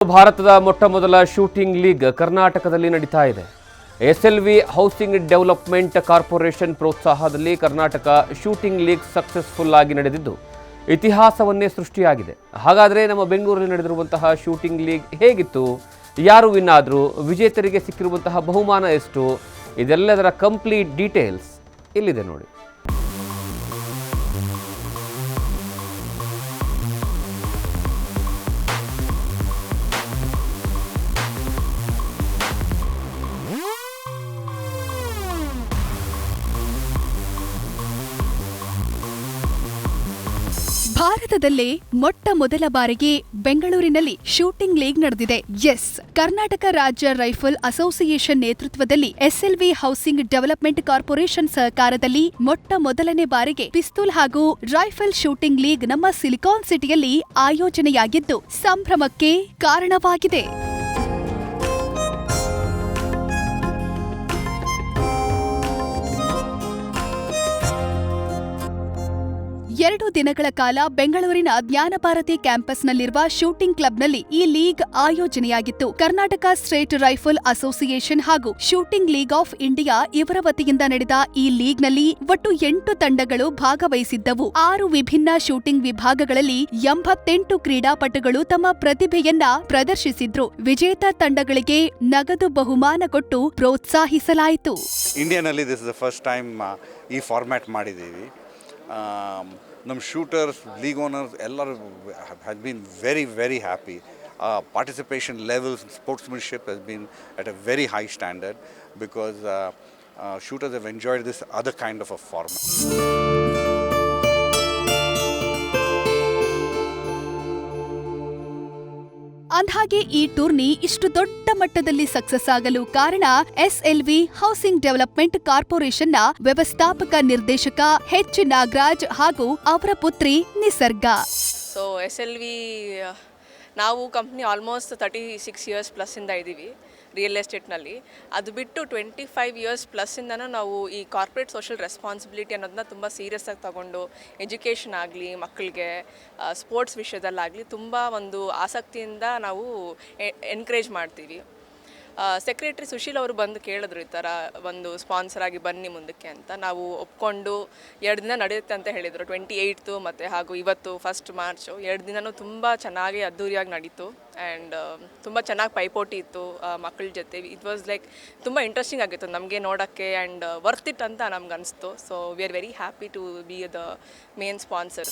ಭಾರತದ ಮೊಟ್ಟಮೊದಲ shooting league ಕರ್ನಾಟಕದಲ್ಲಿ ನಡೀತಾ ಇದೆ. ಎಸ್ಎಲ್ವಿ ಹೌಸಿಂಗ್ ಡೆವಲಪ್ಮೆಂಟ್ ಕಾರ್ಪೊರೇಷನ್ ಪ್ರೋತ್ಸಾಹದಲ್ಲಿ ಕರ್ನಾಟಕ ಶೂಟಿಂಗ್ ಲೀಗ್ ಸಕ್ಸಸ್ಫುಲ್ ಆಗಿ ನಡೆದಿದ್ದು ಇತಿಹಾಸವನ್ನೇ ಸೃಷ್ಟಿಯಾಗಿದೆ. ಹಾಗಾದರೆ ನಮ್ಮ ಬೆಂಗಳೂರಲ್ಲಿ ನಡೆದಿರುವಂತಹ ಶೂಟಿಂಗ್ ಲೀಗ್ ಹೇಗಿತ್ತು, ಯಾರು ವಿನ್ ಆದರು, ವಿಜೇತರಿಗೆ ಸಿಕ್ಕಿರುವಂತಹ ಬಹುಮಾನ ಎಷ್ಟು, ಇದೆಲ್ಲದರ ಕಂಪ್ಲೀಟ್ ಡೀಟೇಲ್ಸ್ ಇಲ್ಲಿದೆ ನೋಡಿ. ಭಾರತದಲ್ಲೇ ಮೊಟ್ಟ ಮೊದಲ ಬಾರಿಗೆ ಬೆಂಗಳೂರಿನಲ್ಲಿ ಶೂಟಿಂಗ್ ಲೀಗ್ ನಡೆದಿದೆ. ಕರ್ನಾಟಕ ರಾಜ್ಯ ರೈಫಲ್ ಅಸೋಸಿಯೇಷನ್ ನೇತೃತ್ವದಲ್ಲಿ ಎಸ್ಎಲ್ವಿ ಹೌಸಿಂಗ್ ಡೆವಲಪ್ಮೆಂಟ್ ಕಾರ್ಪೊರೇಷನ್ ಸಹಕಾರದಲ್ಲಿ ಮೊಟ್ಟ ಮೊದಲನೇ ಬಾರಿಗೆ ಪಿಸ್ತೂಲ್ ಹಾಗೂ ರೈಫಲ್ ಶೂಟಿಂಗ್ ಲೀಗ್ ನಮ್ಮ ಸಿಲಿಕಾನ್ ಸಿಟಿಯಲ್ಲಿ ಆಯೋಜನೆಯಾಗಿದ್ದು ಸಂಭ್ರಮಕ್ಕೆ ಕಾರಣವಾಗಿದೆ. 2 ದಿನಗಳ ಕಾಲ ಬೆಂಗಳೂರಿನ ಜ್ಞಾನಭಾರತಿ ಕ್ಯಾಂಪಸ್ನಲ್ಲಿರುವ ಶೂಟಿಂಗ್ ಕ್ಲಬ್ನಲ್ಲಿ ಈ ಲೀಗ್ ಆಯೋಜನೆಯಾಗಿತ್ತು. ಕರ್ನಾಟಕ ಸ್ಟೇಟ್ ರೈಫಲ್ ಅಸೋಸಿಯೇಷನ್ ಹಾಗೂ ಶೂಟಿಂಗ್ ಲೀಗ್ ಆಫ್ ಇಂಡಿಯಾ ಇವರ ವತಿಯಿಂದ ನಡೆದ ಈ ಲೀಗ್ನಲ್ಲಿ ಒಟ್ಟು 8 ತಂಡಗಳು ಭಾಗವಹಿಸಿದ್ದವು. 6 ವಿಭಿನ್ನ ಶೂಟಿಂಗ್ ವಿಭಾಗಗಳಲ್ಲಿ 88 ಕ್ರೀಡಾಪಟುಗಳು ತಮ್ಮ ಪ್ರತಿಭೆಯನ್ನ ಪ್ರದರ್ಶಿಸಿದ್ರು. ವಿಜೇತ ತಂಡಗಳಿಗೆ ನಗದು ಬಹುಮಾನ ಕೊಟ್ಟು ಪ್ರೋತ್ಸಾಹಿಸಲಾಯಿತು. ಇಂಡಿಯಾನಲ್ಲಿ this is the first time ಈ ಫಾರ್ಮ್ಯಾಟ್ ಮಾಡಿದ್ದೀವಿ. ನಮ್ಮ ಶೂಟರ್ಸ್, ಲೀಗ್ ಓನರ್ಸ್ ಎಲ್ಲರೂ have been very happy. Participation levels, sportsmanship has been at a very high standard because shooters have enjoyed this other kind of a format. ಅಂದ್ಹಾಗೆ ಈ tourney ಇಷ್ಟು ದೊಡ್ಡ ಮಟ್ಟದಲ್ಲಿ success ಆಗಲು ಕಾರಣ ಎಸ್ಎಲ್ವಿ ಹೌಸಿಂಗ್ ಡೆವಲಪ್ಮೆಂಟ್ ಕಾರ್ಪೊರೇಷನ್ನ ವ್ಯವಸ್ಥಾಪಕ ನಿರ್ದೇಶಕ ಎಚ್ ನಾಗರಾಜ್ ಹಾಗೂ ಅವರ ಪುತ್ರಿ ನಿಸರ್ಗ. ಸೊ ಎಸ್ಎಲ್ವಿ ನಾವು ಕಂಪ್ನಿ ಆಲ್ಮೋಸ್ಟ್ 36 ಇಯರ್ಸ್ ಪ್ಲಸ್ಸಿಂದ ಇದ್ದೀವಿ ರಿಯಲ್ ಎಸ್ಟೇಟ್ನಲ್ಲಿ. ಅದು ಬಿಟ್ಟು 25 ಇಯರ್ಸ್ ಪ್ಲಸ್ಸಿಂದನೂ ನಾವು ಈ ಕಾರ್ಪೊರೇಟ್ ಸೋಷಿಯಲ್ ರೆಸ್ಪಾನ್ಸಿಬಿಲಿಟಿ ಅನ್ನೋದನ್ನ ತುಂಬ ಸೀರಿಯಸ್ ಆಗಿ ತಗೊಂಡು ಎಜುಕೇಷನ್ ಆಗಲಿ, ಮಕ್ಕಳಿಗೆ ಸ್ಪೋರ್ಟ್ಸ್ ವಿಷಯದಲ್ಲಾಗಲಿ ತುಂಬ ಒಂದು ಆಸಕ್ತಿಯಿಂದ ನಾವು ಎನ್ಕರೇಜ್ ಮಾಡ್ತೀವಿ. ಸೆಕ್ರೆಟ್ರಿ ಸುಶೀಲ್ ಅವರು ಬಂದು ಕೇಳಿದ್ರು, ಈ ಥರ ಒಂದು ಸ್ಪಾನ್ಸರ್ ಆಗಿ ಬನ್ನಿ ಮುಂದಕ್ಕೆ ಅಂತ. ನಾವು ಒಪ್ಕೊಂಡು 2 ದಿನ ನಡೆಯುತ್ತೆ ಅಂತ ಹೇಳಿದರು. 28 ಮತ್ತು ಹಾಗೂ ಇವತ್ತು 1 ಮಾರ್ಚು 2 ದಿನವೂ ತುಂಬ ಚೆನ್ನಾಗಿ ಅದ್ದೂರಿಯಾಗಿ ನಡೀತು. ಆ್ಯಂಡ್ ತುಂಬ ಚೆನ್ನಾಗಿ ಪೈಪೋಟಿ ಇತ್ತು ಮಕ್ಕಳ ಜೊತೆ. ಇಟ್ ವಾಸ್ ಲೈಕ್ ತುಂಬ ಇಂಟ್ರೆಸ್ಟಿಂಗ್ ಆಗಿತ್ತು ನಮಗೆ ನೋಡೋಕ್ಕೆ ಆ್ಯಂಡ್ ವರ್ತ್ ಇಟ್ ಅಂತ ನಮ್ಗೆ ಅನಿಸ್ತು. So we are very happy to be the main sponsor.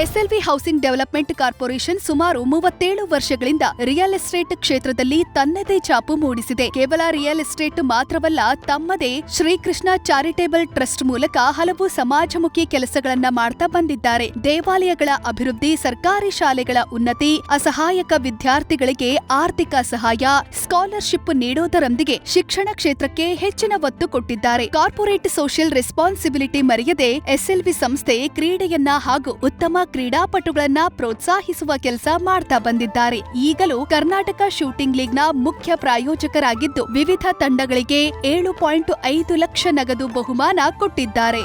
SLV housing development corporation ಸುಮಾರು 37 ವರ್ಷಗಳಿಂದ ರಿಯಲ್ ಎಸ್ಟೇಟ್ ಕ್ಷೇತ್ರದಲ್ಲಿ ತನ್ನದೇ ಛಾಪು ಮೂಡಿಸಿದೆ. ಕೇವಲ ರಿಯಲ್ ಎಸ್ಟೇಟ್ ಮಾತ್ರವಲ್ಲ, ತಮ್ಮದೇ ಶ್ರೀಕೃಷ್ಣ ಚಾರಿಟೇಬಲ್ ಟ್ರಸ್ಟ್ ಮೂಲಕ ಹಲವು ಸಮಾಜಮುಖಿ ಕೆಲಸಗಳನ್ನ ಮಾಡ್ತಾ ಬಂದಿದ್ದಾರೆ. ದೇವಾಲಯಗಳ ಅಭಿವೃದ್ಧಿ, ಸರ್ಕಾರಿ ಶಾಲೆಗಳ ಉನ್ನತಿ, ಅಸಹಾಯಕ ವಿದ್ಯಾರ್ಥಿಗಳಿಗೆ ಆರ್ಥಿಕ ಸಹಾಯ, ಸ್ಕಾಲರ್ಶಿಪ್ ನೀಡೋದರೊಂದಿಗೆ ಶಿಕ್ಷಣ ಕ್ಷೇತ್ರಕ್ಕೆ ಹೆಚ್ಚಿನ ಒತ್ತು ಕೊಟ್ಟಿದ್ದಾರೆ. ಕಾರ್ಪೊರೇಟ್ ಸೋಷಿಯಲ್ ರೆಸ್ಪಾನ್ಸಿಬಿಲಿಟಿ ಮರೆಯದೆ ಎಸ್ಎಲ್ವಿ ಸಂಸ್ಥೆ ಕ್ರೀಡೆಯನ್ನ ಹಾಗೂ ಉತ್ತಮ ಕ್ರೀಡಾಪಟುಗಳನ್ನ ಪ್ರೋತ್ಸಾಹಿಸುವ ಕೆಲಸ ಮಾಡ್ತಾ ಬಂದಿದ್ದಾರೆ. ಈಗಲೂ ಕರ್ನಾಟಕ ಶೂಟಿಂಗ್ ಲೀಗ್ನ ಮುಖ್ಯ ಪ್ರಾಯೋಜಕರಾಗಿದ್ದು ವಿವಿಧ ತಂಡಗಳಿಗೆ 7.5 ಲಕ್ಷ ನಗದು ಬಹುಮಾನ ಕೊಟ್ಟಿದ್ದಾರೆ.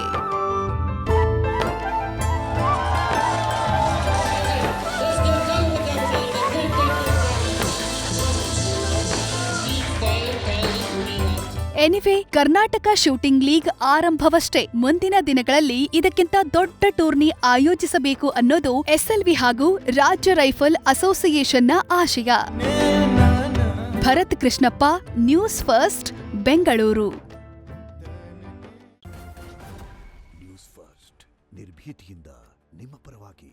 ಎನಿವೆ, ಕರ್ನಾಟಕ ಶೂಟಿಂಗ್ ಲೀಗ್ ಆರಂಭವಷ್ಟೇ. ಮುಂದಿನ ದಿನಗಳಲ್ಲಿ ಇದಕ್ಕಿಂತ ದೊಡ್ಡ ಟೂರ್ನಿ ಆಯೋಜಿಸಬೇಕು ಅನ್ನೋದು ಎಸ್ಎಲ್ವಿ ಹಾಗೂ ರಾಜ್ಯ ರೈಫಲ್ ಅಸೋಸಿಯೇಷನ್ನ ಆಶಯ. Bharat Krishnappa, news first, Bengaluru. News first ನಿರ್ಭೀತಿಯಿಂದ ನಿಮ್ಮ ಪರವಾಗಿ.